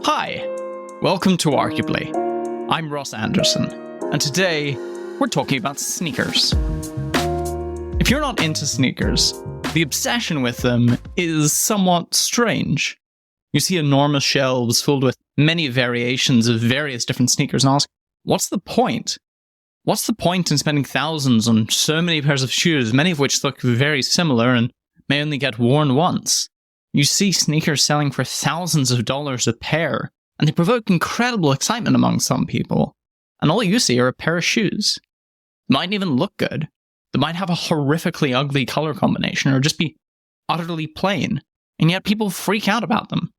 Hi, welcome to Arguably. I'm Ross Anderson, and today we're talking about sneakers. If you're not into sneakers, the obsession with them is somewhat strange. You see enormous shelves filled with many variations of various different sneakers and ask, what's the point? What's the point in spending thousands on so many pairs of shoes, many of which look very similar and may only get worn once? You see sneakers selling for thousands of dollars a pair, and they provoke incredible excitement among some people. And all you see are a pair of shoes. They mightn't even look good. They might have a horrifically ugly color combination or just be utterly plain, and yet people freak out about them.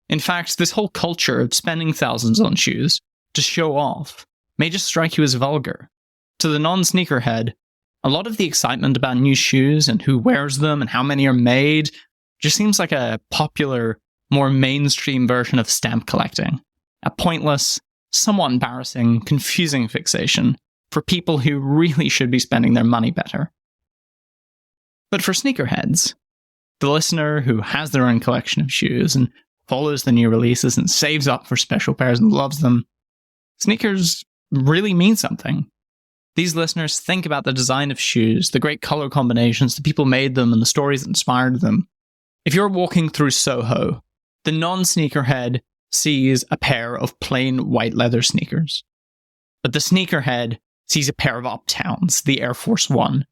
In fact, this whole culture of spending thousands on shoes to show off may just strike you as vulgar. To the non-sneakerhead, a lot of the excitement about new shoes and who wears them and how many are made just seems like a popular, more mainstream version of stamp collecting. A pointless, somewhat embarrassing, confusing fixation for people who really should be spending their money better. But for sneakerheads, the listener who has their own collection of shoes and follows the new releases and saves up for special pairs and loves them, sneakers really mean something. These listeners think about the design of shoes, the great color combinations, the people made them, and the stories that inspired them. If you're walking through Soho, the non-sneakerhead sees a pair of plain white leather sneakers. But the sneakerhead sees a pair of Uptowns, the Air Force One.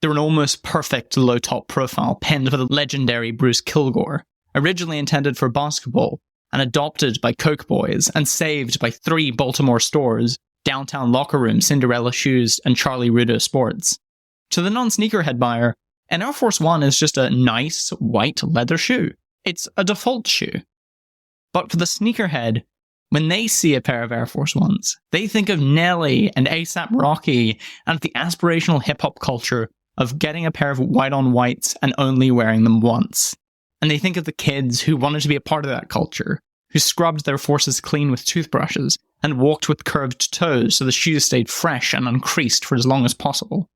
They're an almost perfect low-top profile penned for the legendary Bruce Kilgore, originally intended for basketball and adopted by Coke Boys and saved by 3 Baltimore stores, Downtown Locker Room, Cinderella Shoes, and Charlie Rudo Sports. To the non-sneakerhead buyer, an Air Force One is just a nice, white leather shoe. It's a default shoe. But for the sneakerhead, when they see a pair of Air Force Ones, they think of Nelly and A$AP Rocky and the aspirational hip-hop culture of getting a pair of white-on-whites and only wearing them once. And they think of the kids who wanted to be a part of that culture, who scrubbed their forces clean with toothbrushes and walked with curved toes so the shoes stayed fresh and uncreased for as long as possible.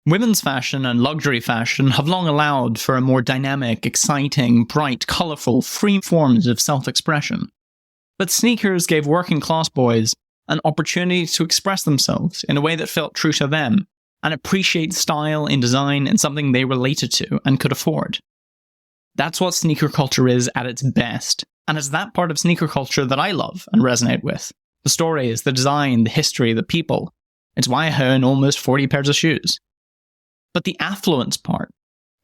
Women's fashion and luxury fashion have long allowed for a more dynamic, exciting, bright, colourful, free forms of self-expression. But sneakers gave working-class boys an opportunity to express themselves in a way that felt true to them, and appreciate style in design and something they related to and could afford. That's what sneaker culture is at its best, and it's that part of sneaker culture that I love and resonate with. The stories, the design, the history, the people. It's why I own almost 40 pairs of shoes. But the affluence part,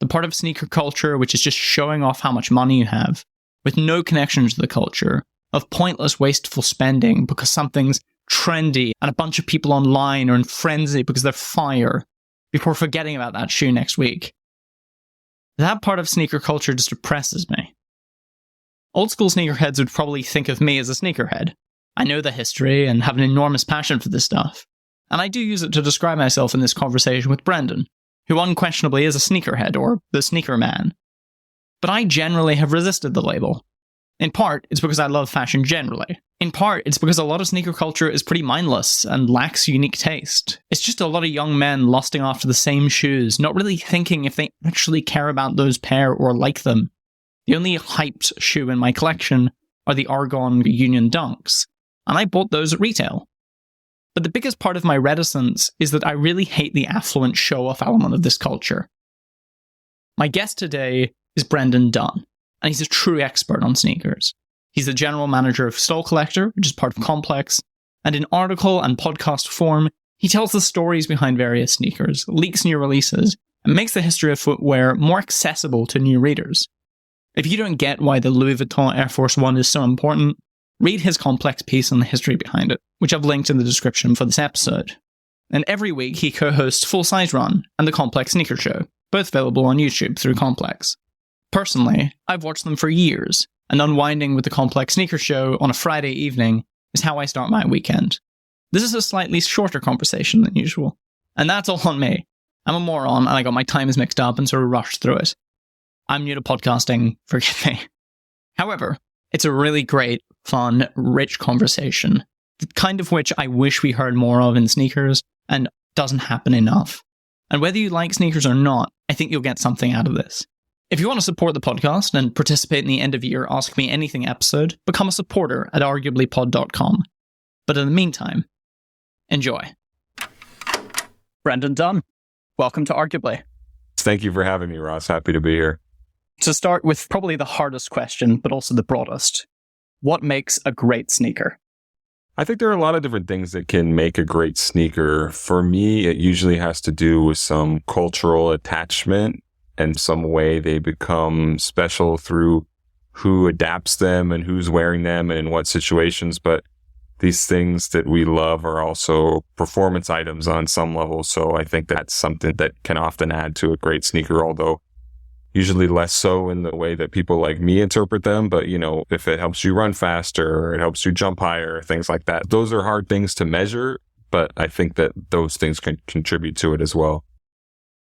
the part of sneaker culture which is just showing off how much money you have, with no connection to the culture, of pointless wasteful spending because something's trendy and a bunch of people online are in frenzy because they're fire, before forgetting about that shoe next week. That part of sneaker culture just depresses me. Old school sneakerheads would probably think of me as a sneakerhead. I know the history and have an enormous passion for this stuff, and I do use it to describe myself in this conversation with Brendan, who unquestionably is a sneakerhead, or the sneaker man. But I generally have resisted the label. In part, it's because I love fashion generally. In part, it's because a lot of sneaker culture is pretty mindless and lacks unique taste. It's just a lot of young men lusting after the same shoes, not really thinking if they actually care about those pair or like them. The only hyped shoe in my collection are the Argon Union Dunks, and I bought those at retail. But the biggest part of my reticence is that I really hate the affluent show-off element of this culture. My guest today is Brendan Dunne, and he's a true expert on sneakers. He's the general manager of Stole Collector, which is part of Complex, and in article and podcast form, he tells the stories behind various sneakers, leaks new releases, and makes the history of footwear more accessible to new readers. If you don't get why the Louis Vuitton Air Force One is so important, read his Complex piece on the history behind it, which I've linked in the description for this episode. And every week he co-hosts Full Size Run and the Complex Sneaker Show, both available on YouTube through Complex. Personally, I've watched them for years, and unwinding with the Complex Sneaker Show on a Friday evening is how I start my weekend. This is a slightly shorter conversation than usual, and that's all on me. I'm a moron, and I got my times mixed up and sort of rushed through it. I'm new to podcasting, forgive me. However, it's a really great, fun, rich conversation, the kind of which I wish we heard more of in sneakers, and doesn't happen enough. And whether you like sneakers or not, I think you'll get something out of this. If you want to support the podcast and participate in the end of year Ask Me Anything episode, become a supporter at arguablypod.com. But in the meantime, enjoy. Brendan Dunne, welcome to Arguably. Thank you for having me, Ross. Happy to be here. To start with probably the hardest question, but also the broadest, what makes a great sneaker? I think there are a lot of different things that can make a great sneaker. For me, it usually has to do with some cultural attachment and some way they become special through who adapts them and who's wearing them and in what situations. But these things that we love are also performance items on some level. So I think that's something that can often add to a great sneaker, although usually less so in the way that people like me interpret them. But, you know, if it helps you run faster or it helps you jump higher, things like that, those are hard things to measure. But I think that those things can contribute to it as well.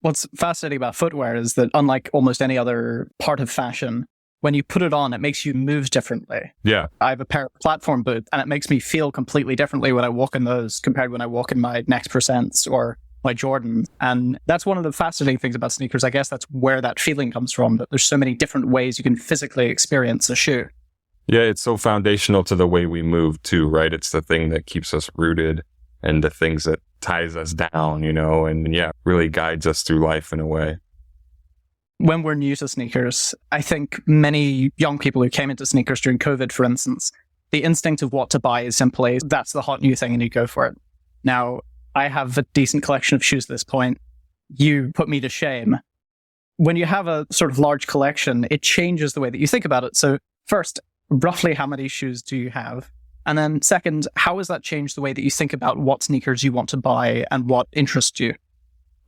What's fascinating about footwear is that unlike almost any other part of fashion, when you put it on, it makes you move differently. Yeah. I have a pair of platform boots and it makes me feel completely differently when I walk in those compared when I walk in my Next Percents or my Jordan. And that's one of the fascinating things about sneakers. I guess that's where that feeling comes from, that there's so many different ways you can physically experience a shoe. Yeah, it's so foundational to the way we move too, right? It's the thing that keeps us rooted and the things that ties us down, you know, and yeah, really guides us through life in a way. When we're new to sneakers, I think many young people who came into sneakers during COVID, for instance, the instinct of what to buy is simply, that's the hot new thing and you go for it. Now, I have a decent collection of shoes at this point. You put me to shame. When you have a sort of large collection, it changes the way that you think about it. So first, roughly how many shoes do you have? And then second, how has that changed the way that you think about what sneakers you want to buy and what interests you?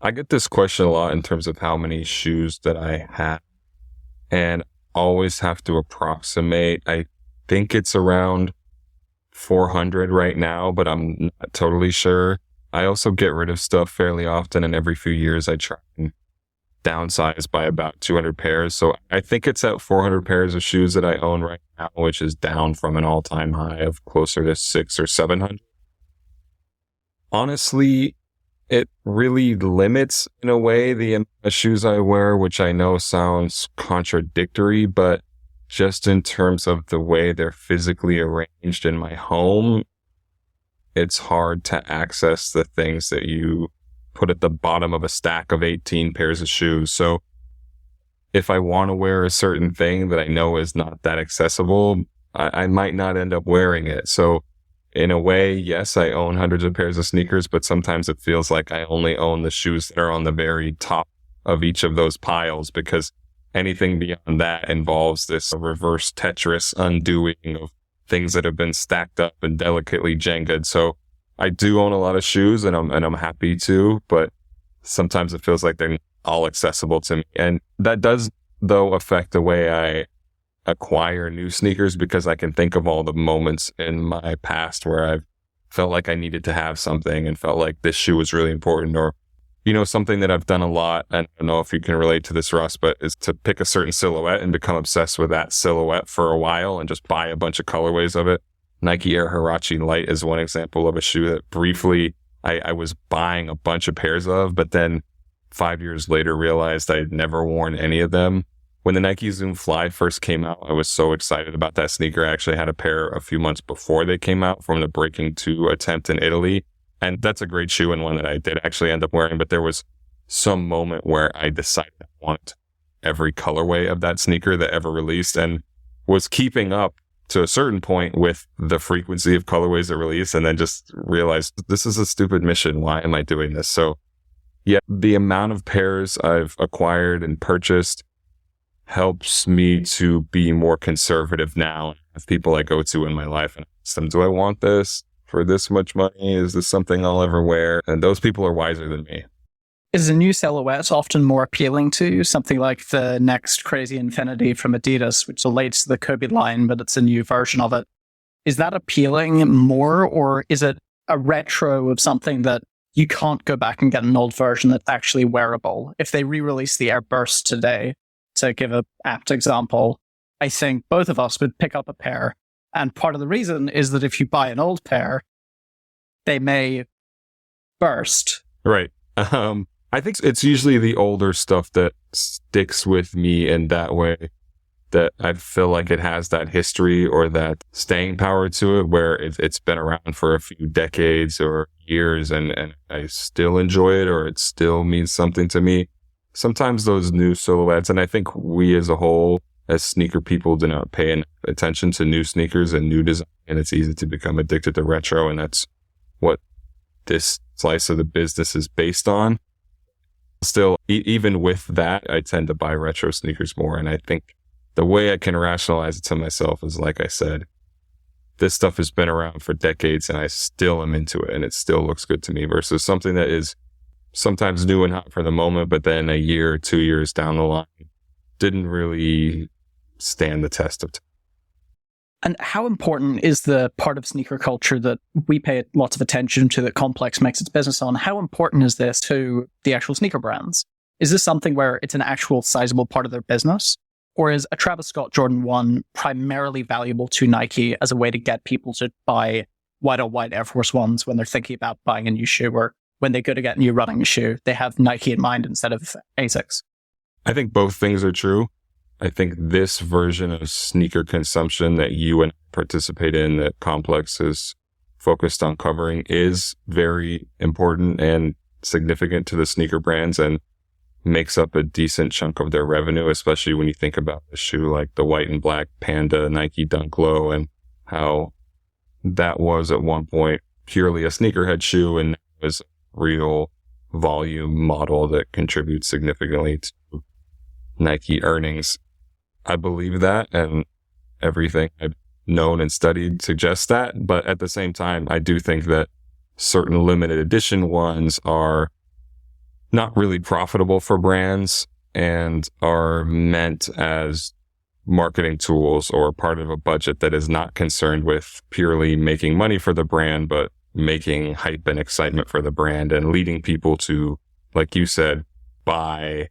I get this question a lot in terms of how many shoes that I have and always have to approximate. I think it's around 400 right now, but I'm not totally sure. I also get rid of stuff fairly often, and every few years I try and downsize by about 200 pairs. So I think it's at 400 pairs of shoes that I own right now, which is down from an all-time high of closer to 600 or 700. Honestly, it really limits, in a way, the amount of shoes I wear, which I know sounds contradictory, but just in terms of the way they're physically arranged in my home, it's hard to access the things that you put at the bottom of a stack of 18 pairs of shoes. So if I want to wear a certain thing that I know is not that accessible, I might not end up wearing it. So in a way, yes, I own hundreds of pairs of sneakers, but sometimes it feels like I only own the shoes that are on the very top of each of those piles, because anything beyond that involves this reverse Tetris undoing of things that have been stacked up and delicately Jenga'd. So I do own a lot of shoes and I'm happy to, but sometimes it feels like they're all accessible to me. And that does, though, affect the way I acquire new sneakers, because I can think of all the moments in my past where I've felt like I needed to have something and felt like this shoe was really important. Or, you know, something that I've done a lot, and I don't know if you can relate to this, Russ, but is to pick a certain silhouette and become obsessed with that silhouette for a while and just buy a bunch of colorways of it. Nike Air Huarache Light is one example of a shoe that briefly I was buying a bunch of pairs of, but then 5 years later realized I'd never worn any of them. When the Nike Zoom Fly first came out, I was so excited about that sneaker. I actually had a pair a few months before they came out from the Breaking 2 attempt in Italy. And that's a great shoe and one that I did actually end up wearing. But there was some moment where I decided I want every colorway of that sneaker that ever released, and was keeping up to a certain point with the frequency of colorways that release, and then just realized this is a stupid mission. Why am I doing this? So yeah, the amount of pairs I've acquired and purchased helps me to be more conservative now. Of people I go to in my life and ask them, do I want this for this much money? Is this something I'll ever wear? And those people are wiser than me. Is a new silhouette often more appealing to you? Something like the next Crazy Infinity from Adidas, which relates to the Kobe line, but it's a new version of it. Is that appealing more, or is it a retro of something that you can't go back and get an old version that's actually wearable? If they re-release the Air Burst today, to give an apt example, I think both of us would pick up a pair. And part of the reason is that if you buy an old pair, they may burst. Right. I think it's usually the older stuff that sticks with me in that way, that I feel like it has that history or that staying power to it, where it's been around for a few decades or years and I still enjoy it, or it still means something to me. Sometimes those new silhouettes, and I think we as a whole, as sneaker people, do not pay attention to new sneakers and new design, and it's easy to become addicted to retro, and that's what this slice of the business is based on. Still, even with that, I tend to buy retro sneakers more, and I think the way I can rationalize it to myself is, like I said, this stuff has been around for decades and I still am into it and it still looks good to me, versus something that is sometimes new and hot for the moment, but then a year or 2 years down the line didn't really stand the test of time. And how important is the part of sneaker culture that we pay lots of attention to, that Complex makes its business on? How important is this to the actual sneaker brands? Is this something where it's an actual sizable part of their business? Or is a Travis Scott Jordan 1 primarily valuable to Nike as a way to get people to buy white Air Force Ones when they're thinking about buying a new shoe, or when they go to get a new running shoe, they have Nike in mind instead of ASICs? I think both things are true. I think this version of sneaker consumption that you and I participate in, that Complex is focused on covering, is very important and significant to the sneaker brands and makes up a decent chunk of their revenue, especially when you think about a shoe like the white and black Panda Nike Dunk Low, and how that was at one point purely a sneakerhead shoe and was a real volume model that contributes significantly to Nike earnings. I believe that, and everything I've known and studied suggests that. But at the same time, I do think that certain limited edition ones are not really profitable for brands and are meant as marketing tools or part of a budget that is not concerned with purely making money for the brand, but making hype and excitement for the brand and leading people to, like you said, buy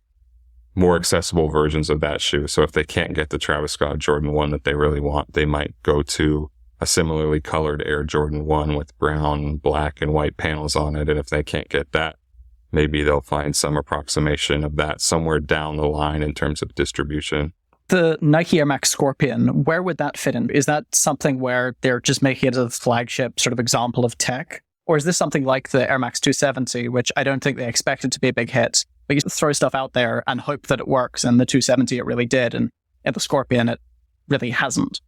more accessible versions of that shoe. So if they can't get the Travis Scott Jordan 1 that they really want, they might go to a similarly colored Air Jordan 1 with brown, black, and white panels on it. And if they can't get that, maybe they'll find some approximation of that somewhere down the line in terms of distribution. The Nike Air Max Scorpion, where would that fit in? Is that something where they're just making it as a flagship sort of example of tech? Or is this something like the Air Max 270, which I don't think they expected to be a big hit, but you throw stuff out there and hope that it works, and the 270 it really did, and at the Scorpion it really hasn't?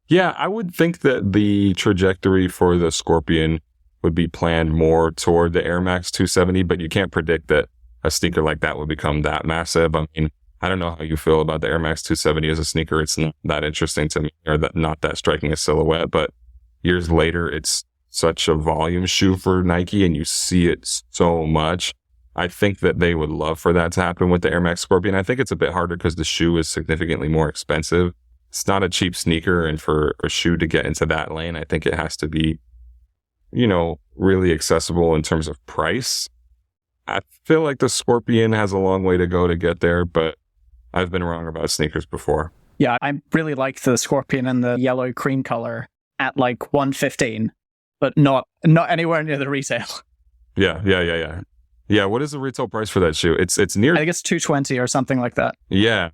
Yeah, I would think that the trajectory for the Scorpion would be planned more toward the Air Max 270, but you can't predict that a sneaker like that would become that massive. I mean, I don't know how you feel about the Air Max 270 as a sneaker. It's not that interesting to me, or that not that striking a silhouette, but years later, it's such a volume shoe for Nike and you see it so much. I think that they would love for that to happen with the Air Max Scorpion. I think it's a bit harder because the shoe is significantly more expensive. It's not a cheap sneaker, and for a shoe to get into that lane, I think it has to be, really accessible in terms of price. I feel like the Scorpion has a long way to go to get there, but I've been wrong about sneakers before. Yeah, I really like the Scorpion in the yellow cream color at like $115, but not anywhere near the resale. Yeah. Yeah, what is the retail price for that shoe? It's near, I think it's $220 or something like that. Yeah.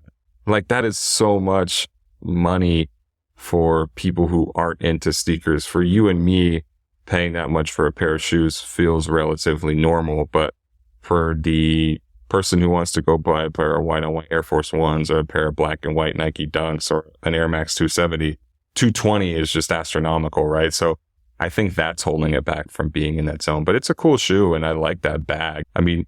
Like, that is so much money for people who aren't into sneakers. For you and me, paying that much for a pair of shoes feels relatively normal, but for the person who wants to go buy a pair of white on white Air Force Ones or a pair of black and white Nike Dunks or an Air Max 270, $220 is just astronomical, right? So I think that's holding it back from being in that zone. But it's a cool shoe, and I like that bag. I mean,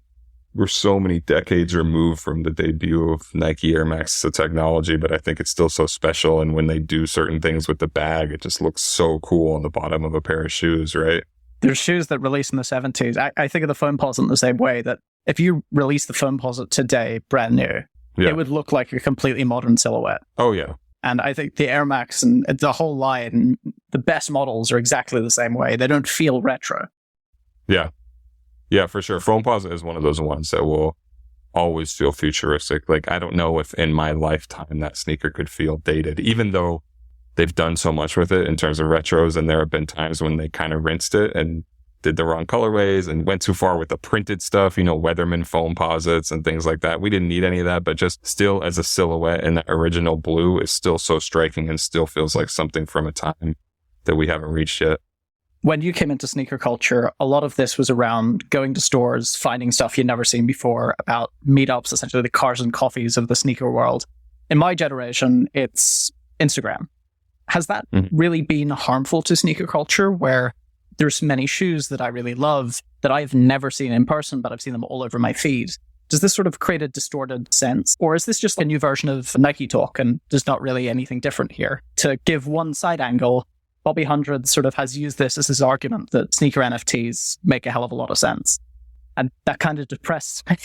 we're so many decades removed from the debut of Nike Air Max technology, but I think it's still so special. And when they do certain things with the bag, it just looks so cool on the bottom of a pair of shoes, right? There's shoes that released in the 70s. I think of the Foamposite in the same way, that if you release the Foamposite today, brand new, it would look like a completely modern silhouette. Oh, yeah. And I think the Air Max and the whole line, the best models are exactly the same way. They don't feel retro. Yeah. Yeah, for sure. Foamposite is one of those ones that will always feel futuristic. Like, I don't know if in my lifetime that sneaker could feel dated, even though they've done so much with it in terms of retros. And there have been times when they kind of rinsed it and did the wrong colorways and went too far with the printed stuff, Weatherman foam posits and things like that. We didn't need any of that, but just still as a silhouette in that original blue is still so striking and still feels like something from a time that we haven't reached yet. When you came into sneaker culture, a lot of this was around going to stores, finding stuff you'd never seen before, about meetups, essentially the cars and coffees of the sneaker world. In my generation, it's Instagram. Has that really been harmful to sneaker culture, where there's many shoes that I really love that I've never seen in person, but I've seen them all over my feed? Does this sort of create a distorted sense? Or is this just a new version of Nike talk and there's not really anything different here? To give one side angle, Bobby Hundred sort of has used this as his argument that sneaker NFTs make a hell of a lot of sense. And that kind of depressed me.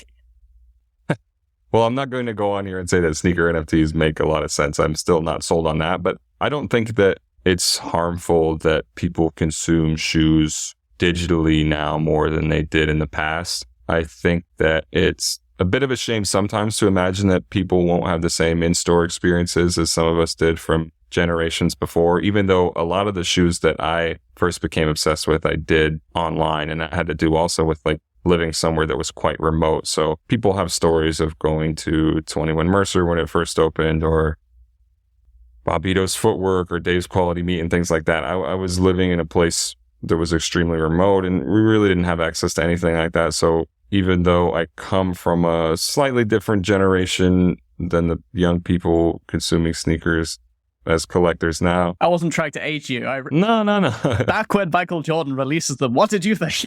Well, I'm not going to go on here and say that sneaker NFTs make a lot of sense. I'm still not sold on that, but I don't think that it's harmful that people consume shoes digitally now more than they did in the past. I think that it's a bit of a shame sometimes to imagine that people won't have the same in-store experiences as some of us did from generations before, even though a lot of the shoes that I first became obsessed with, I did online, and that had to do also with like living somewhere that was quite remote. So people have stories of going to 21 Mercer when it first opened, or Bobbito's Footwork, or Dave's Quality Meat and things like that. I was living in a place that was extremely remote, and we really didn't have access to anything like that. So even though I come from a slightly different generation than the young people consuming sneakers as collectors now. I wasn't trying to age you. No. Back when Michael Jordan releases them, what did you think?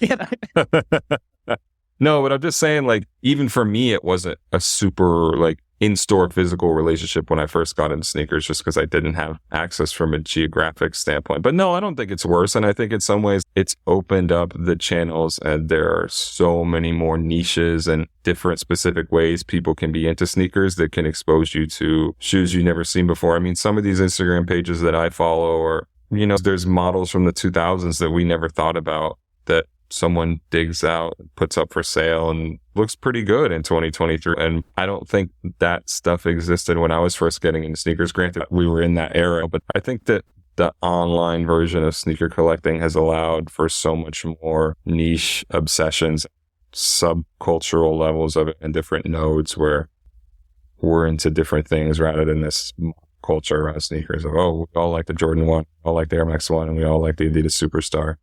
No, but I'm just saying, like, even for me, it wasn't a super, like, in-store physical relationship when I first got into sneakers, just because I didn't have access from a geographic standpoint. But no, I don't think it's worse. And I think in some ways it's opened up the channels, and there are so many more niches and different specific ways people can be into sneakers that can expose you to shoes you've never seen before. I mean, some of these Instagram pages that I follow, or, there's models from the 2000s that we never thought about that someone digs out, puts up for sale, and looks pretty good in 2023. And I don't think that stuff existed when I was first getting into sneakers. Granted, we were in that era, but I think that the online version of sneaker collecting has allowed for so much more niche obsessions, subcultural levels of it, and different nodes where we're into different things rather than this culture around sneakers of, we all like the Jordan 1, we all like the Air Max 1, and we all like the Adidas Superstar.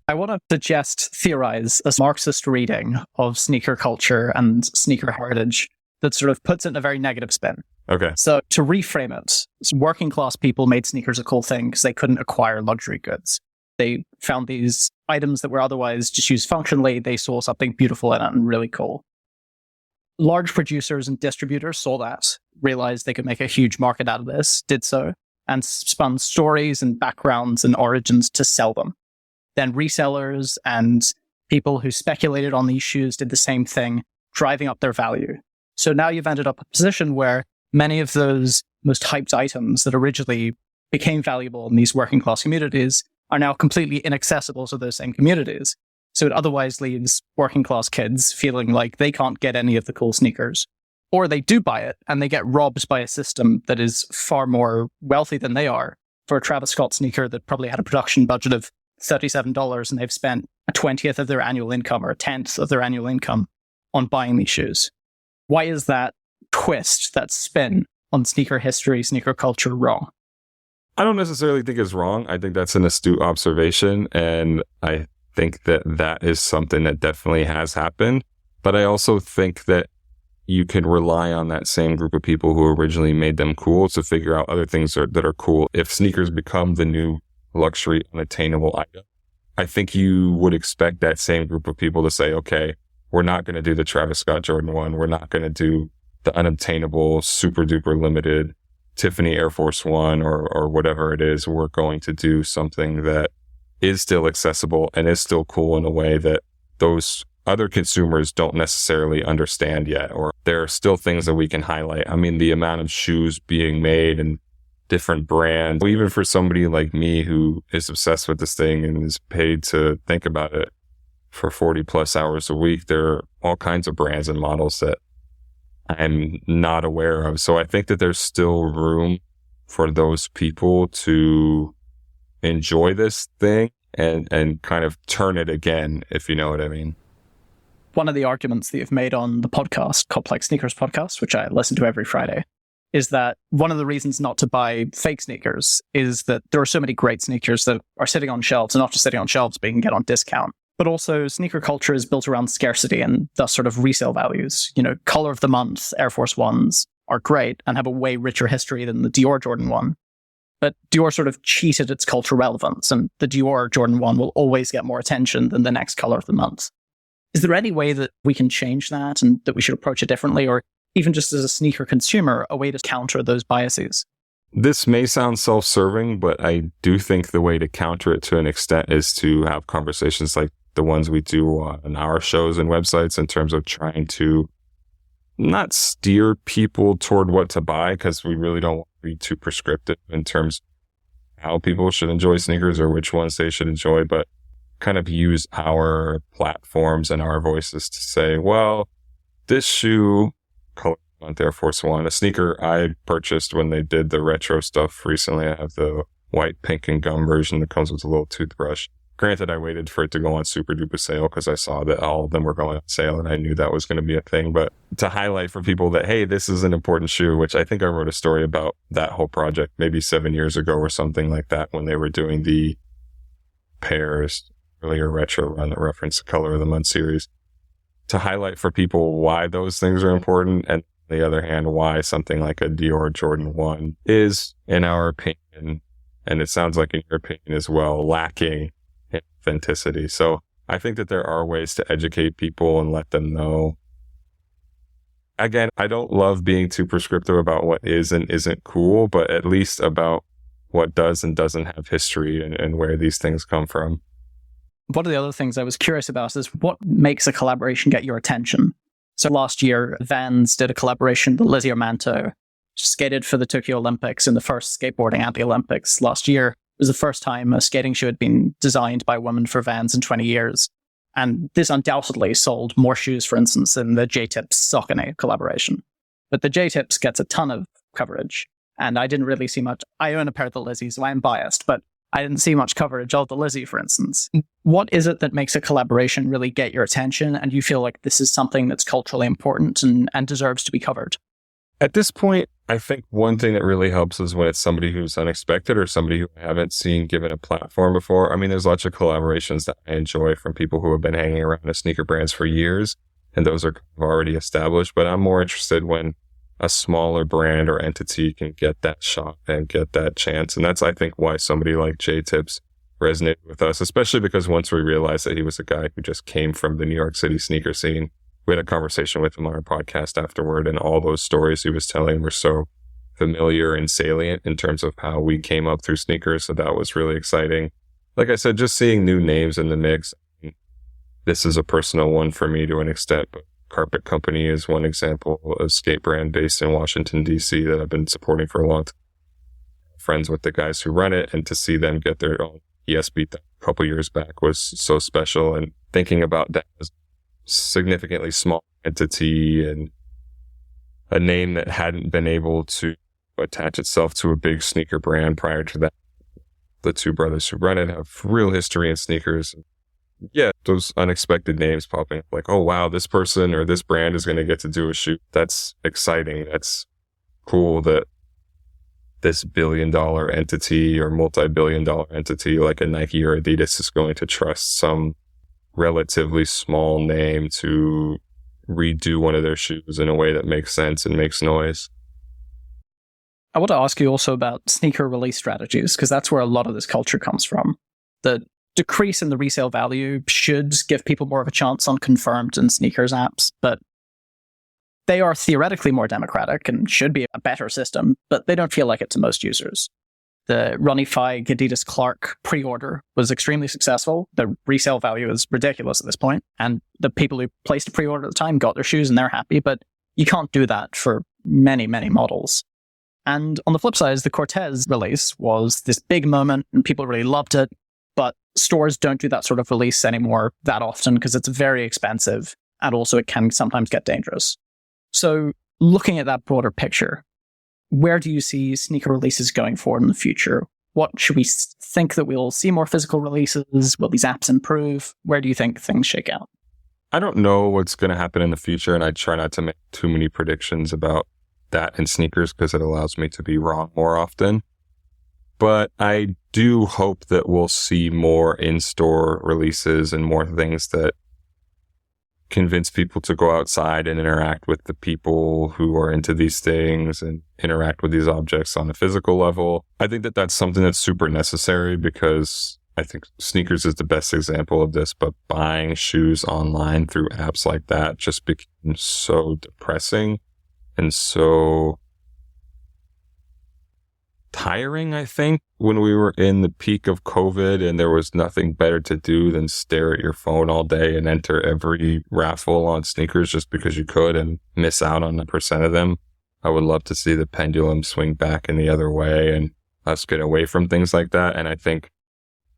I want to theorize a Marxist reading of sneaker culture and sneaker heritage that sort of puts it in a very negative spin. Okay. So to reframe it, working class people made sneakers a cool thing because they couldn't acquire luxury goods. They found these items that were otherwise just used functionally. They saw something beautiful in it and really cool. Large producers and distributors saw that, realized they could make a huge market out of this, did so, and spun stories and backgrounds and origins to sell them. Then resellers and people who speculated on these shoes did the same thing, driving up their value. So now you've ended up in a position where many of those most hyped items that originally became valuable in these working class communities are now completely inaccessible to those same communities. So it otherwise leaves working class kids feeling like they can't get any of the cool sneakers. Or they do buy it and they get robbed by a system that is far more wealthy than they are for a Travis Scott sneaker that probably had a production budget of $37, and they've spent a 20th of their annual income or a 10th of their annual income on buying these shoes. Why is that twist, that spin on sneaker history, sneaker culture wrong? I don't necessarily think it's wrong. I think that's an astute observation, and I think that that is something that definitely has happened. But I also think that you can rely on that same group of people who originally made them cool to figure out other things that are cool. If sneakers become the new luxury unattainable item, I think you would expect that same group of people to say, okay, we're not going to do the Travis Scott Jordan 1. We're not going to do the unobtainable, super duper limited Tiffany Air Force One or whatever it is. We're going to do something that is still accessible and is still cool in a way that those other consumers don't necessarily understand yet, or there are still things that we can highlight. I mean, the amount of shoes being made and different brands, even for somebody like me who is obsessed with this thing and is paid to think about it for 40 plus hours a week, there are all kinds of brands and models that I'm not aware of. So I think that there's still room for those people to enjoy this thing and kind of turn it again, if you know what I mean. One of the arguments that you've made on the podcast, called Like Sneakers Podcast, which I listen to every Friday, is that one of the reasons not to buy fake sneakers is that there are so many great sneakers that are sitting on shelves, and not just sitting on shelves, but you can get on discount. But also sneaker culture is built around scarcity and thus sort of resale values. You know, Color of the Month Air Force Ones are great and have a way richer history than the Dior Jordan 1. But Dior sort of cheated its cultural relevance, and the Dior Jordan 1 will always get more attention than the next Color of the Month. Is there any way that we can change that and that we should approach it differently, or even just as a sneaker consumer, a way to counter those biases? This may sound self-serving, but I do think the way to counter it to an extent is to have conversations like the ones we do on our shows and websites, in terms of trying to not steer people toward what to buy, because we really don't want to be too prescriptive in terms of how people should enjoy sneakers or which ones they should enjoy, but kind of use our platforms and our voices to say, well, this shoe, Color on Air Force One, a sneaker I purchased when they did the retro stuff recently. I have the white, pink, and gum version that comes with a little toothbrush. Granted, I waited for it to go on super duper sale because I saw that all of them were going on sale and I knew that was going to be a thing. But to highlight for people that, hey, this is an important shoe, which I think I wrote a story about that whole project maybe 7 years ago or something like that, when they were doing the Pairs earlier retro run that referenced the Color of the Month series, to highlight for people why those things are important, and on the other hand, why something like a Dior Jordan 1 is, in our opinion, and it sounds like in your opinion as well, lacking in authenticity. So I think that there are ways to educate people and let them know. Again, I don't love being too prescriptive about what is and isn't cool, but at least about what does and doesn't have history and where these things come from. One of the other things I was curious about is what makes a collaboration get your attention. So last year, Vans did a collaboration with Lizzie Armanto, skated for the Tokyo Olympics in the first skateboarding at the Olympics last year. It was the first time a skating shoe had been designed by a woman for Vans in 20 years. And this undoubtedly sold more shoes, for instance, than the J-Tips Saucony collaboration. But the J-Tips gets a ton of coverage, and I didn't really see much. I own a pair of the Lizzies, so I'm biased, but I didn't see much coverage of the Lizzie, for instance. What is it that makes a collaboration really get your attention and you feel like this is something that's culturally important and deserves to be covered? At this point, I think one thing that really helps is when it's somebody who's unexpected or somebody who I haven't seen given a platform before. I mean, there's lots of collaborations that I enjoy from people who have been hanging around the sneaker brands for years, and those are already established. But I'm more interested when a smaller brand or entity can get that shot and get that chance. And that's, I think, why somebody like J-Tips resonated with us, especially because once we realized that he was a guy who just came from the New York City sneaker scene, we had a conversation with him on our podcast afterward, and all those stories he was telling were so familiar and salient in terms of how we came up through sneakers. So that was really exciting. Like I said, just seeing new names in the mix. This is a personal one for me to an extent, but Carpet Company is one example, a skate brand based in Washington, D.C. that I've been supporting for a long time. Friends with the guys who run it, and to see them get their own ESB a couple years back was so special. And thinking about that as a significantly small entity and a name that hadn't been able to attach itself to a big sneaker brand prior to that. The two brothers who run it have real history in sneakers. Yeah, those unexpected names popping up, like, oh, wow, this person or this brand is going to get to do a shoot. That's exciting. That's cool that this billion-dollar entity or multi-billion-dollar entity like a Nike or Adidas is going to trust some relatively small name to redo one of their shoes in a way that makes sense and makes noise. I want to ask you also about sneaker release strategies, because that's where a lot of this culture comes from. The decrease in the resale value should give people more of a chance on Confirmed and sneakers apps, but they are theoretically more democratic and should be a better system, but they don't feel like it to most users. The Ronnie Feig Adidas Clark pre-order was extremely successful. The resale value is ridiculous at this point, and the people who placed a pre-order at the time got their shoes and they're happy, but you can't do that for many, many models. And on the flip side, the Cortez release was this big moment and people really loved it, but stores don't do that sort of release anymore that often because it's very expensive, and also it can sometimes get dangerous. So looking at that broader picture, where do you see sneaker releases going forward in the future? What should we think that we'll see more physical releases? Will these apps improve? Where do you think things shake out? I don't know what's going to happen in the future, and I try not to make too many predictions about that in sneakers because it allows me to be wrong more often. But I do hope that we'll see more in-store releases and more things that convince people to go outside and interact with the people who are into these things and interact with these objects on a physical level. I think that that's something that's super necessary because I think sneakers is the best example of this, but buying shoes online through apps like that just became so depressing and so tiring, I think, when we were in the peak of COVID and there was nothing better to do than stare at your phone all day and enter every raffle on sneakers just because you could and miss out on 1% of them. I would love to see the pendulum swing back in the other way and us get away from things like that. And I think,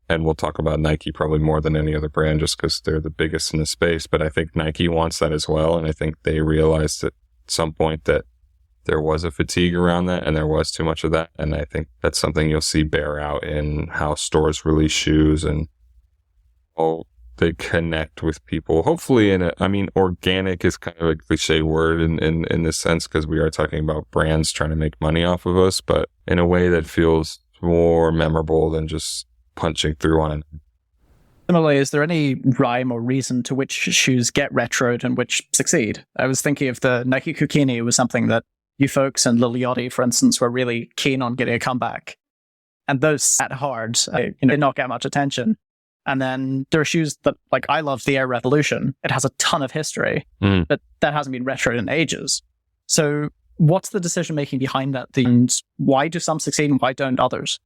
and we'll talk about Nike probably more than any other brand just because they're the biggest in the space, but I think Nike wants that as well. And I think they realized at some point that there was a fatigue around that and there was too much of that. And I think that's something you'll see bear out in how stores release shoes and how they connect with people. Hopefully organic is kind of a cliche word in this sense because we are talking about brands trying to make money off of us, but in a way that feels more memorable than just punching through on it. Similarly, is there any rhyme or reason to which shoes get retroed and which succeed? I was thinking of the Nike Kukini was something that you folks and Lil Yachty, for instance, were really keen on getting a comeback. And those sat hard. They did not get much attention. And then there are shoes that, like, I love the Air Revolution. It has a ton of history, but that hasn't been retroed in ages. So what's the decision-making behind that? And why do some succeed and why don't others?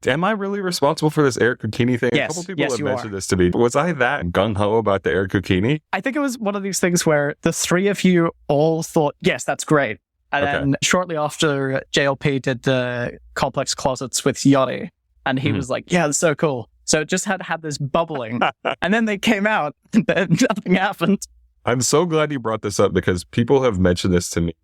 Am I really responsible for this Air Kukini thing? Yes, a couple people have mentioned are. this to me. Was I that gung-ho about the Air Kukini? I think it was one of these things where the three of you all thought, yes, that's great. And then shortly after, JLP did the Complex Closets with Yachty, and he was like, yeah, that's so cool. So it just had this bubbling. And then they came out, and then nothing happened. I'm so glad you brought this up because people have mentioned this to me.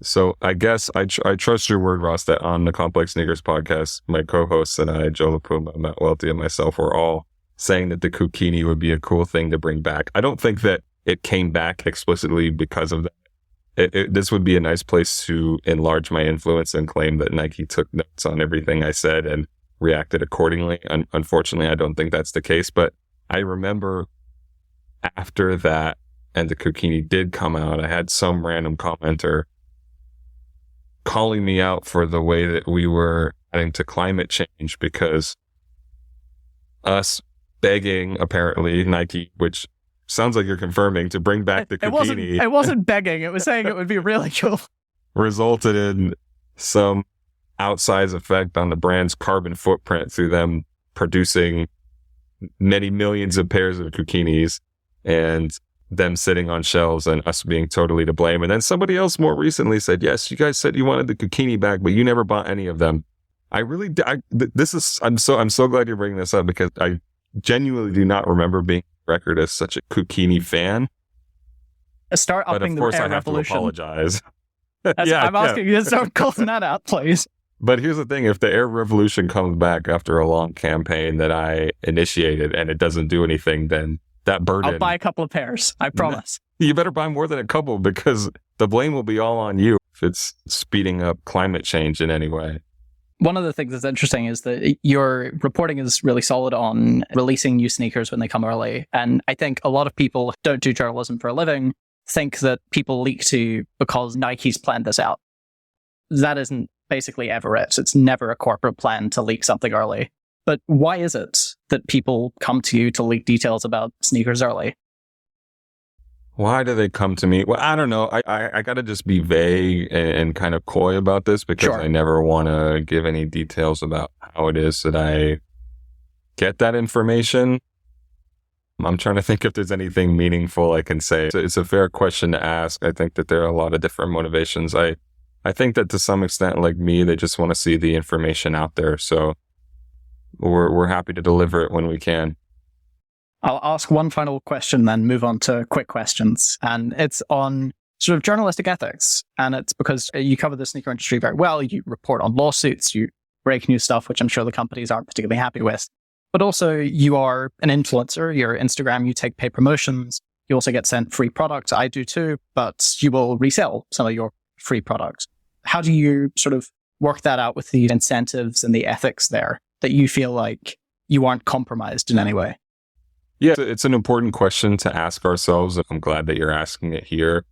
So I guess I trust your word, Ross, that on the Complex Sneakers podcast, my co-hosts and I, Joe LaPuma, Matt Welty, and myself were all saying that the Kukini would be a cool thing to bring back. I don't think that it came back explicitly because of that. This would be a nice place to enlarge my influence and claim that Nike took notes on everything I said and reacted accordingly. Unfortunately, I don't think that's the case. But I remember after that and the Kukini did come out, I had some random commenter calling me out for the way that we were adding to climate change because us begging, apparently, Nike, which sounds like you're confirming, to bring back the Kukini. It wasn't begging. It was saying it would be really cool. Resulted in some outsized effect on the brand's carbon footprint through them producing many millions of pairs of Kukinis and them sitting on shelves and us being totally to blame. And then somebody else more recently said, yes, you guys said you wanted the Kukini back, but you never bought any of them. I'm so glad you're bringing this up because I genuinely do not remember being record as such a Kukini fan. Start upping the Air Revolution. But of course I have to apologize. I'm asking you to start calling that out, please. But here's the thing. If the Air Revolution comes back after a long campaign that I initiated and it doesn't do anything, then that burden... I'll buy a couple of pairs. I promise. You better buy more than a couple because the blame will be all on you if it's speeding up climate change in any way. One of the things that's interesting is that your reporting is really solid on releasing new sneakers when they come early. And I think a lot of people who don't do journalism for a living think that people leak to you because Nike's planned this out. That isn't basically ever it. It's never a corporate plan to leak something early. But why is it that people come to you to leak details about sneakers early? Why do they come to me? Well, I don't know. I got to just be vague and kind of coy about this because I never want to give any details about how it is that I get that information. I'm trying to think if there's anything meaningful I can say. It's a fair question to ask. I think that there are a lot of different motivations. I think that to some extent, like me, they just want to see the information out there. So we're happy to deliver it when we can. I'll ask one final question, then move on to quick questions. And it's on sort of journalistic ethics. And it's because you cover the sneaker industry very well. You report on lawsuits. You break new stuff, which I'm sure the companies aren't particularly happy with. But also you are an influencer, you're Instagram, you take paid promotions, you also get sent free products. I do too, but you will resell some of your free products. How do you sort of work that out with the incentives and the ethics there that you feel like you aren't compromised in any way? Yeah, it's an important question to ask ourselves. I'm glad that you're asking it here.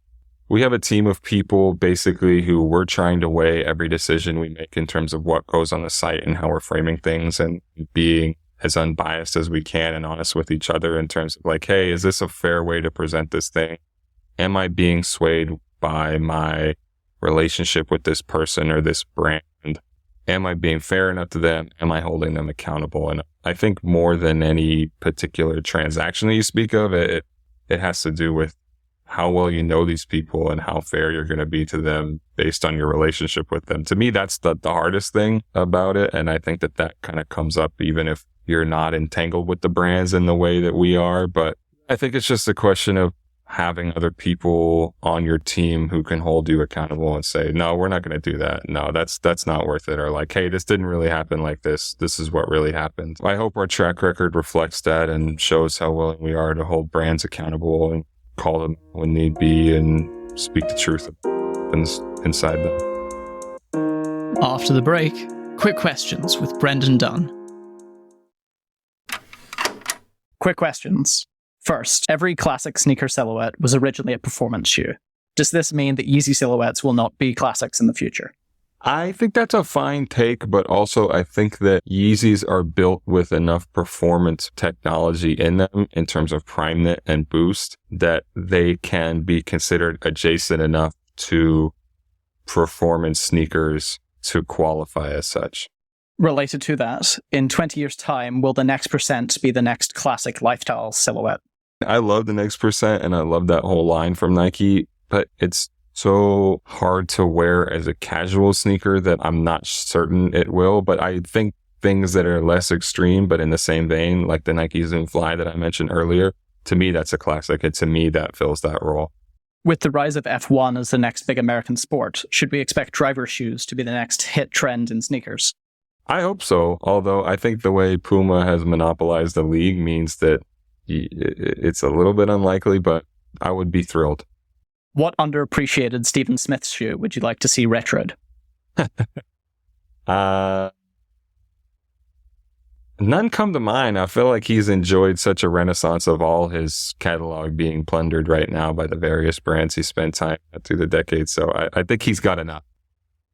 We have a team of people basically who we're trying to weigh every decision we make in terms of what goes on the site and how we're framing things and being as unbiased as we can and honest with each other in terms of like, hey, is this a fair way to present this thing? Am I being swayed by my relationship with this person or this brand? Am I being fair enough to them? Am I holding them accountable? And I think more than any particular transaction that you speak of, it has to do with how well you know these people and how fair you're going to be to them based on your relationship with them. To me, that's the hardest thing about it. And I think that kind of comes up even if you're not entangled with the brands in the way that we are. But I think it's just a question of having other people on your team who can hold you accountable and say, no, we're not going to do that. No, that's not worth it. Or like, hey, this didn't really happen like this. This is what really happened. I hope our track record reflects that and shows how willing we are to hold brands accountable and call them when need be and speak the truth inside them. After the break, quick questions with Brendan Dunne. Quick questions. First, every classic sneaker silhouette was originally a performance shoe. Does this mean that Yeezy silhouettes will not be classics in the future? I think that's a fine take, but also I think that Yeezys are built with enough performance technology in them in terms of prime knit and boost that they can be considered adjacent enough to performance sneakers to qualify as such. Related to that, in 20 years' time, will the next percent be the next classic lifestyle silhouette? I love the next percent and I love that whole line from Nike, but it's so hard to wear as a casual sneaker that I'm not certain it will. But I think things that are less extreme, but in the same vein, like the Nike Zoom Fly that I mentioned earlier, to me, that's a classic. And to me, that fills that role. With the rise of F1 as the next big American sport, should we expect driver shoes to be the next hit trend in sneakers? I hope so. Although I think the way Puma has monopolized the league means that it's a little bit unlikely, but I would be thrilled. What underappreciated Stephen Smith shoe would you like to see retroed? None come to mind. I feel like he's enjoyed such a renaissance of all his catalog being plundered right now by the various brands he spent time at through the decades. So I think he's got enough.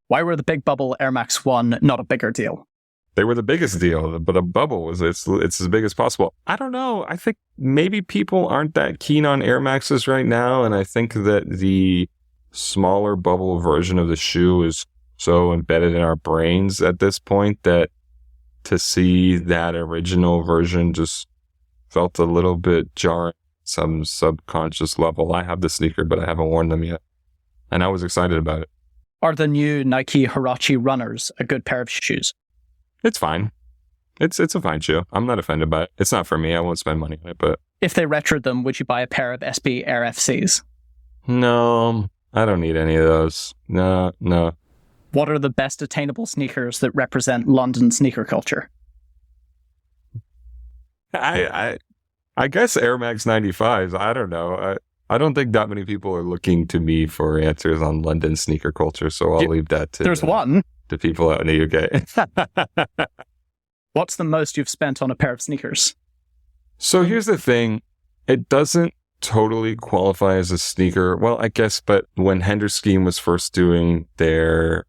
Why were the Big Bubble Air Max 1 not a bigger deal? They were the biggest deal, but a bubble was it's as big as possible. I don't know. I think maybe people aren't that keen on Air Maxes right now, and I think that the smaller bubble version of the shoe is so embedded in our brains at this point that to see that original version just felt a little bit jarring, some subconscious level. I have the sneaker, but I haven't worn them yet, and I was excited about it. Are the new Nike Huarache runners a good pair of shoes? It's fine. It's a fine shoe. I'm not offended by it. It's not for me. I won't spend money on it, but... If they retroed them, would you buy a pair of SB Air FCs? No, I don't need any of those. No. What are the best attainable sneakers that represent London sneaker culture? I guess Air Max 95s. I don't know. I don't think that many people are looking to me for answers on London sneaker culture, so I'll leave that to... There's one. To people out in the UK. What's the most you've spent on a pair of sneakers? So here's the thing. It doesn't totally qualify as a sneaker. Well, I guess, but when Henderscheme was first doing their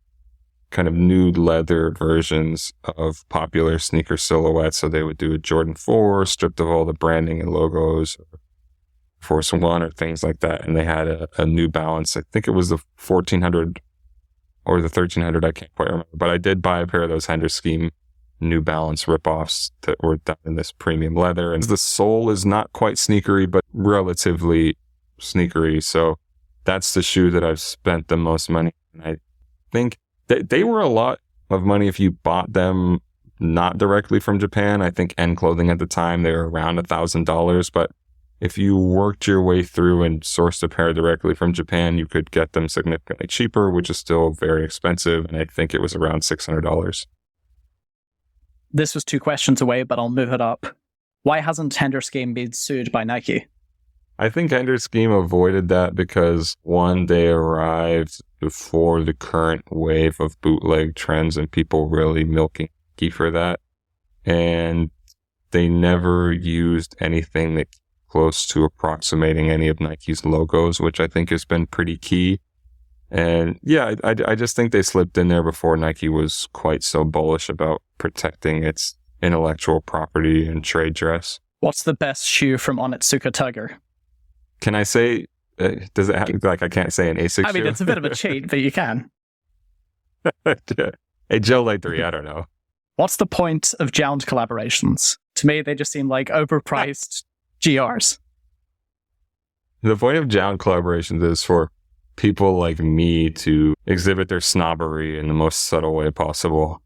kind of nude leather versions of popular sneaker silhouettes, so they would do a Jordan 4 stripped of all the branding and logos, or Force One or things like that, and they had a New Balance. I think it was the 1400 or the 1300, I can't quite remember. But I did buy a pair of those Henderscheme New Balance ripoffs that were done in this premium leather. And the sole is not quite sneakery, but relatively sneakery. So that's the shoe that I've spent the most money on. I think that they were a lot of money if you bought them not directly from Japan. I think N Clothing at the time, they were around $1,000. But if you worked your way through and sourced a pair directly from Japan, you could get them significantly cheaper, which is still very expensive. And I think it was around $600. This was 2 questions away, but I'll move it up. Why hasn't Ender Scheme been sued by Nike? I think Ender Scheme avoided that because, one, they arrived before the current wave of bootleg trends and people really milking Nike for that. And they never used anything that close to approximating any of Nike's logos, which I think has been pretty key. And yeah, I just think they slipped in there before Nike was quite so bullish about protecting its intellectual property and trade dress. What's the best shoe from Onitsuka Tiger? Can I say, does it have, like, I can't say an ASICS I mean, shoe? it's a bit of a cheat, but you can. A Gel Light 3, I don't know. What's the point of Jound collaborations? To me, they just seem like overpriced GRs. The point of Jound collaborations is for people like me to exhibit their snobbery in the most subtle way possible.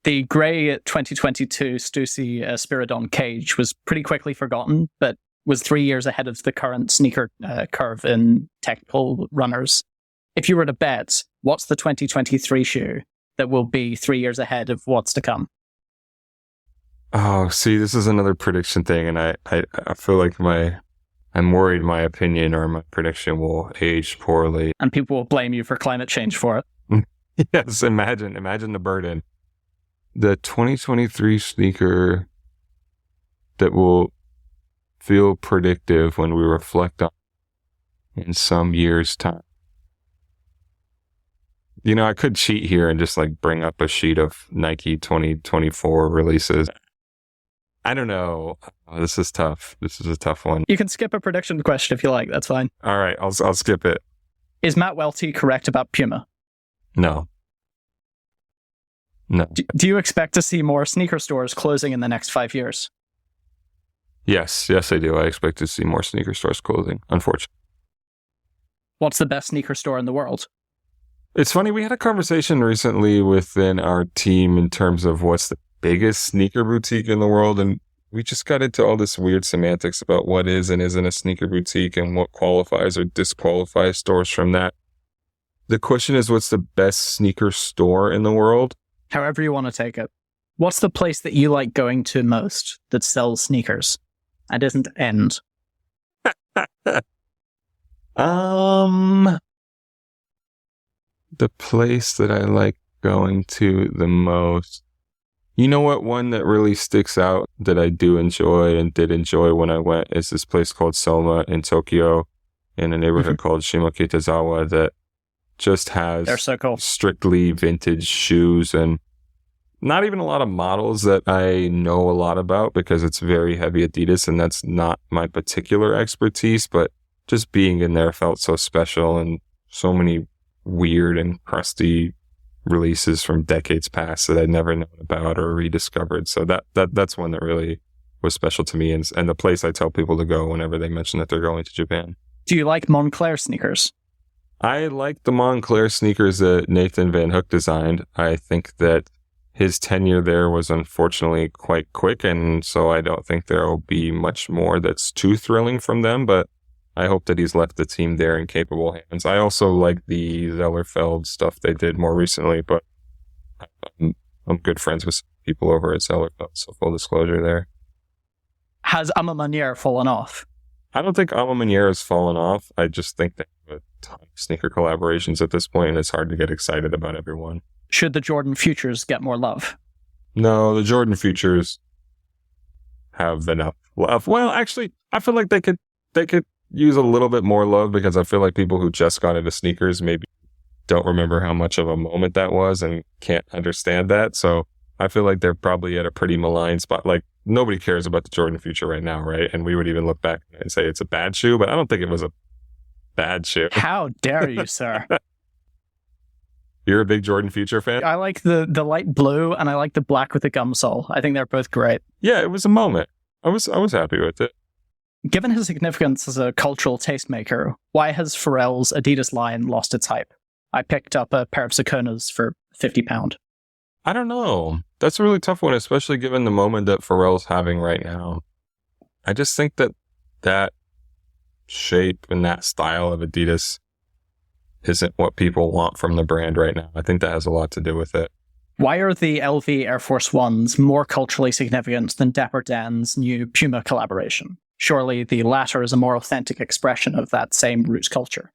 The grey 2022 Stussy Spiridon cage was pretty quickly forgotten, but was 3 years ahead of the current sneaker curve in technical runners. If you were to bet, what's the 2023 shoe that will be 3 years ahead of what's to come? Oh, see, this is another prediction thing, and I feel like I'm worried my opinion or my prediction will age poorly. And people will blame you for climate change for it. Yes, imagine the burden. The 2023 sneaker that will feel predictive when we reflect on in some years' time. You know, I could cheat here and just like bring up a sheet of Nike 2024 releases. I don't know. Oh, this is tough. This is a tough one. You can skip a prediction question if you like. That's fine. All right, I'll skip it. Is Matt Welty correct about Puma? No. Do you expect to see more sneaker stores closing in the next 5 years? Yes, I do. I expect to see more sneaker stores closing, unfortunately. What's the best sneaker store in the world? It's funny, we had a conversation recently within our team in terms of what's the biggest sneaker boutique in the world, and we just got into all this weird semantics about what is and isn't a sneaker boutique and what qualifies or disqualifies stores from that. The question is, what's the best sneaker store in the world? However you want to take it. What's the place that you like going to most that sells sneakers and isn't End? The place that I like going to the most. You know what? One that really sticks out that I do enjoy and did enjoy when I went is this place called Selma in Tokyo in a neighborhood called Shimokitazawa that just has They're so cool. Strictly vintage shoes and not even a lot of models that I know a lot about because it's very heavy Adidas and that's not my particular expertise, but just being in there felt so special and so many weird and crusty releases from decades past that I'd never known about or rediscovered. So that's one that really was special to me and the place I tell people to go whenever they mention that they're going to Japan. Do you like Moncler sneakers? I like the Moncler sneakers that Nathan Van Hook designed. I think that his tenure there was unfortunately quite quick, and so I don't think there will be much more that's too thrilling from them, but I hope that he's left the team there in capable hands. I also like the Zellerfeld stuff they did more recently, but I'm good friends with people over at Zellerfeld, so full disclosure there. Has Ama Maniere fallen off? I don't think Ama Maniere has fallen off. I just think they have a ton of sneaker collaborations at this point, and it's hard to get excited about everyone. Should the Jordan Futures get more love? No, the Jordan Futures have enough love. Well, actually, I feel like they could use a little bit more love because I feel like people who just got into sneakers maybe don't remember how much of a moment that was and can't understand that. So I feel like they're probably at a pretty malign spot. Like nobody cares about the Jordan Future right now, right? And we would even look back and say it's a bad shoe, but I don't think it was a bad shoe. How dare you, sir? You're a big Jordan Future fan? I like the light blue and I like the black with the gum sole. I think they're both great. Yeah, it was a moment. I was happy with it. Given his significance as a cultural tastemaker, why has Pharrell's Adidas line lost its hype? I picked up a pair of Saucony's for £50. I don't know. That's a really tough one, especially given the moment that Pharrell's having right now. I just think that shape and that style of Adidas isn't what people want from the brand right now. I think that has a lot to do with it. Why are the LV Air Force Ones more culturally significant than Dapper Dan's new Puma collaboration? Surely the latter is a more authentic expression of that same root culture.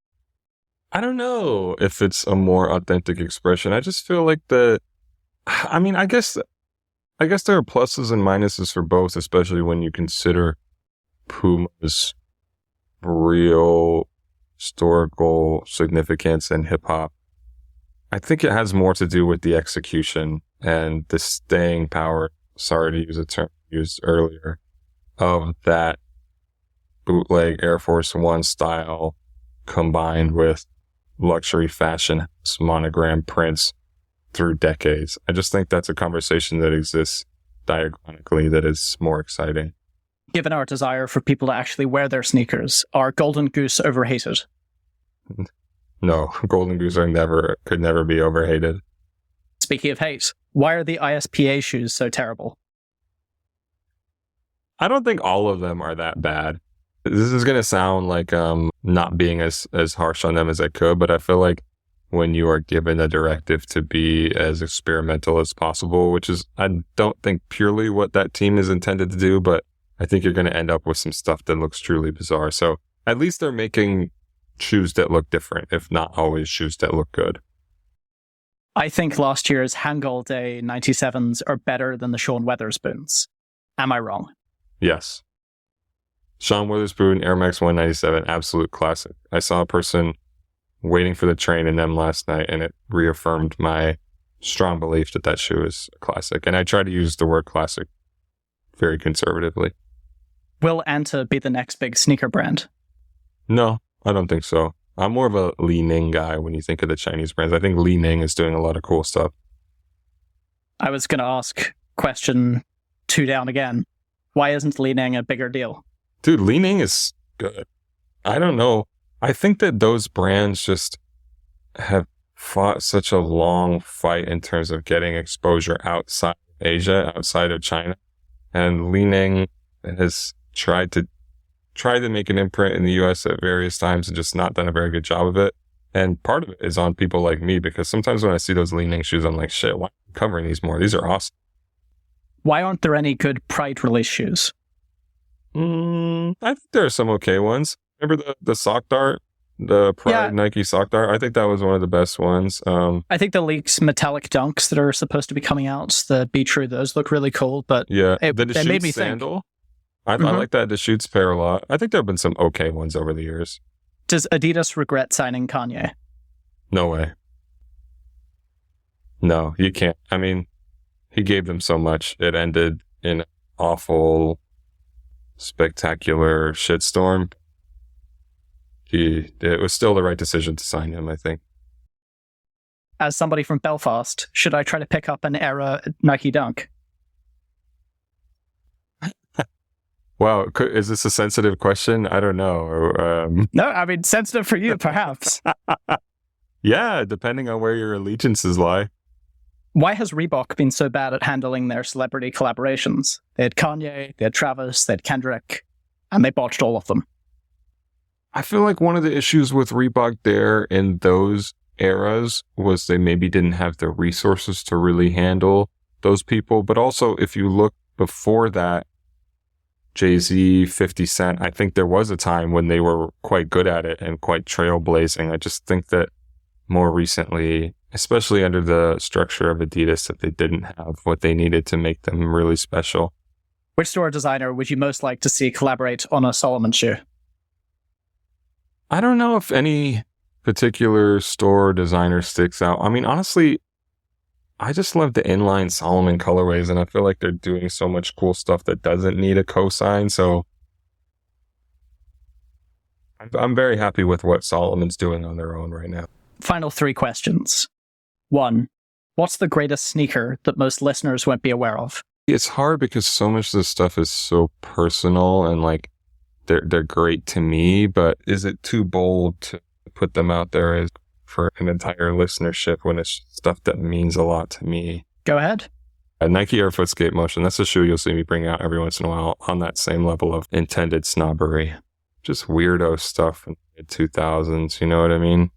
I don't know if it's a more authentic expression. I just feel like I guess there are pluses and minuses for both, especially when you consider Puma's real historical significance in hip hop. I think it has more to do with the execution and the staying power, sorry to use a term used earlier, of that bootleg Air Force One style combined with luxury fashion monogram prints through decades. I just think that's a conversation that exists diachronically that is more exciting. Given our desire for people to actually wear their sneakers, are Golden Goose overhated? No, Golden Goose could never be overhated. Speaking of hate, why are the ISPA shoes so terrible? I don't think all of them are that bad. This is going to sound like not being as harsh on them as I could, but I feel like when you are given a directive to be as experimental as possible, which is, I don't think purely what that team is intended to do, but I think you're going to end up with some stuff that looks truly bizarre. So at least they're making shoes that look different, if not always shoes that look good. I think last year's Hangul Day 97s are better than the Sean Weatherspoons. Am I wrong? Yes. Sean Witherspoon, Air Max 197, absolute classic. I saw a person waiting for the train in them last night, and it reaffirmed my strong belief that shoe is a classic. And I try to use the word classic very conservatively. Will Anta be the next big sneaker brand? No, I don't think so. I'm more of a Li Ning guy when you think of the Chinese brands. I think Li Ning is doing a lot of cool stuff. I was going to ask question 2 down again. Why isn't Li Ning a bigger deal? Dude, Li Ning is good. I don't know. I think that those brands just have fought such a long fight in terms of getting exposure outside of Asia, outside of China. And Li Ning has tried to make an imprint in the US at various times and just not done a very good job of it. And part of it is on people like me, because sometimes when I see those Li Ning shoes, I'm like, shit, why am I covering these more? These are awesome. Why aren't there any good Pride release shoes? I think there are some okay ones. Remember the sock dart? The Pride Nike sock dart? I think that was one of the best ones. I think the Leaks metallic dunks that are supposed to be coming out, the Be True, those look really cool, but yeah, they made me sandal. think. I like that Deschutes pair a lot. I think there have been some okay ones over the years. Does Adidas regret signing Kanye? No way. No, you can't. I mean, he gave them so much. It ended in an awful, spectacular shitstorm. It was still the right decision to sign him, I think. As somebody from Belfast, should I try to pick up an era Nike Dunk? Wow, is this a sensitive question? I don't know. No, I mean, sensitive for you, perhaps. Yeah, depending on where your allegiances lie. Why has Reebok been so bad at handling their celebrity collaborations? They had Kanye, they had Travis, they had Kendrick, and they botched all of them. I feel like one of the issues with Reebok there in those eras was they maybe didn't have the resources to really handle those people. But also, if you look before that, Jay-Z, 50 Cent, I think there was a time when they were quite good at it and quite trailblazing. I just think that more recently, especially under the structure of Adidas, that they didn't have what they needed to make them really special. Which store designer would you most like to see collaborate on a Solomon shoe? I don't know if any particular store designer sticks out. I mean, honestly, I just love the inline Solomon colorways, and I feel like they're doing so much cool stuff that doesn't need a cosign. So I'm very happy with what Solomon's doing on their own right now. Final 3 questions. 1. What's the greatest sneaker that most listeners won't be aware of? It's hard because so much of this stuff is so personal and like they're great to me, but is it too bold to put them out there as for an entire listenership when it's stuff that means a lot to me? Go ahead. A Nike Air Foot Skate Motion, that's a shoe you'll see me bring out every once in a while on that same level of intended snobbery. Just weirdo stuff in the mid-2000s, you know what I mean?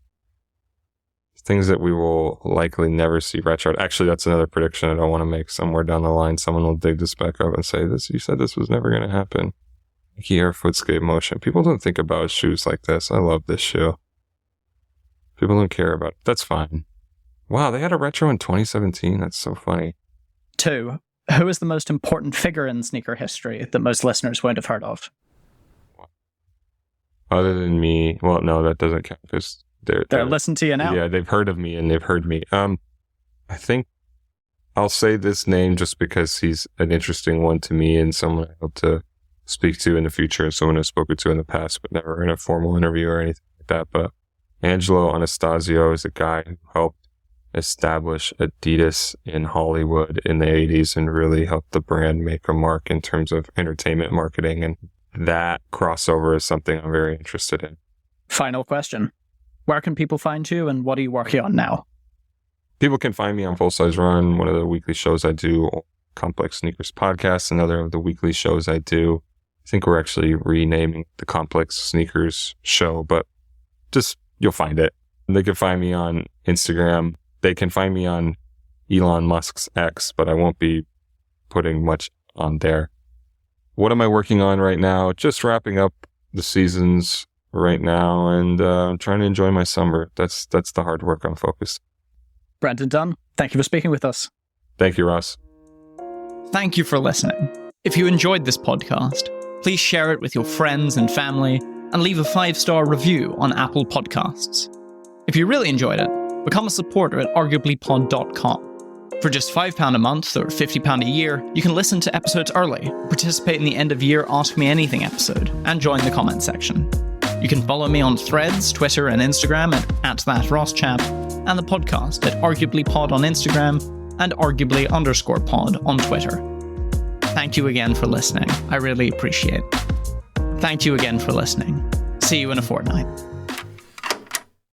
things that we will likely never see retroed. Actually, that's another prediction I don't want to make. Somewhere down the line, someone will dig this back up and say, "This, you said this was never going to happen." Nike Air Footscape Motion. People don't think about shoes like this. I love this shoe. People don't care about it. That's fine. Wow, they had a retro in 2017. That's so funny. 2. Who is the most important figure in sneaker history that most listeners won't have heard of? Other than me, well, no, that doesn't count because they're listening to you now. Yeah, they've heard of me and they've heard me. I think I'll say this name just because he's an interesting one to me and someone I hope to speak to in the future and someone I've spoken to in the past, but never in a formal interview or anything like that. But Angelo Anastasio is a guy who helped establish Adidas in Hollywood in the 80s and really helped the brand make a mark in terms of entertainment marketing. And that crossover is something I'm very interested in. Final question. Where can people find you and what are you working on now? People can find me on Full Size Run, one of the weekly shows I do, Complex Sneakers Podcast, another of the weekly shows I do. I think we're actually renaming the Complex Sneakers show, but just, you'll find it. They can find me on Instagram. They can find me on Elon Musk's X, but I won't be putting much on there. What am I working on right now? Just wrapping up the seasons right now and trying to enjoy my summer. That's the hard work I'm focused. Brendan Dunne, thank you for speaking with us. Thank you, Ross. Thank you for listening. If you enjoyed this podcast, please share it with your friends and family and leave a 5-star review on Apple Podcasts. If you really enjoyed it, become a supporter at arguablypod.com. For just £5 a month or £50 a year, you can listen to episodes early, participate in the end-of-year Ask Me Anything episode, and join the comment section. You can follow me on Threads, Twitter, and Instagram at @thatrosschap, and the podcast at arguablypod on Instagram and arguably_pod on Twitter. Thank you again for listening. I really appreciate it. Thank you again for listening. See you in a fortnight.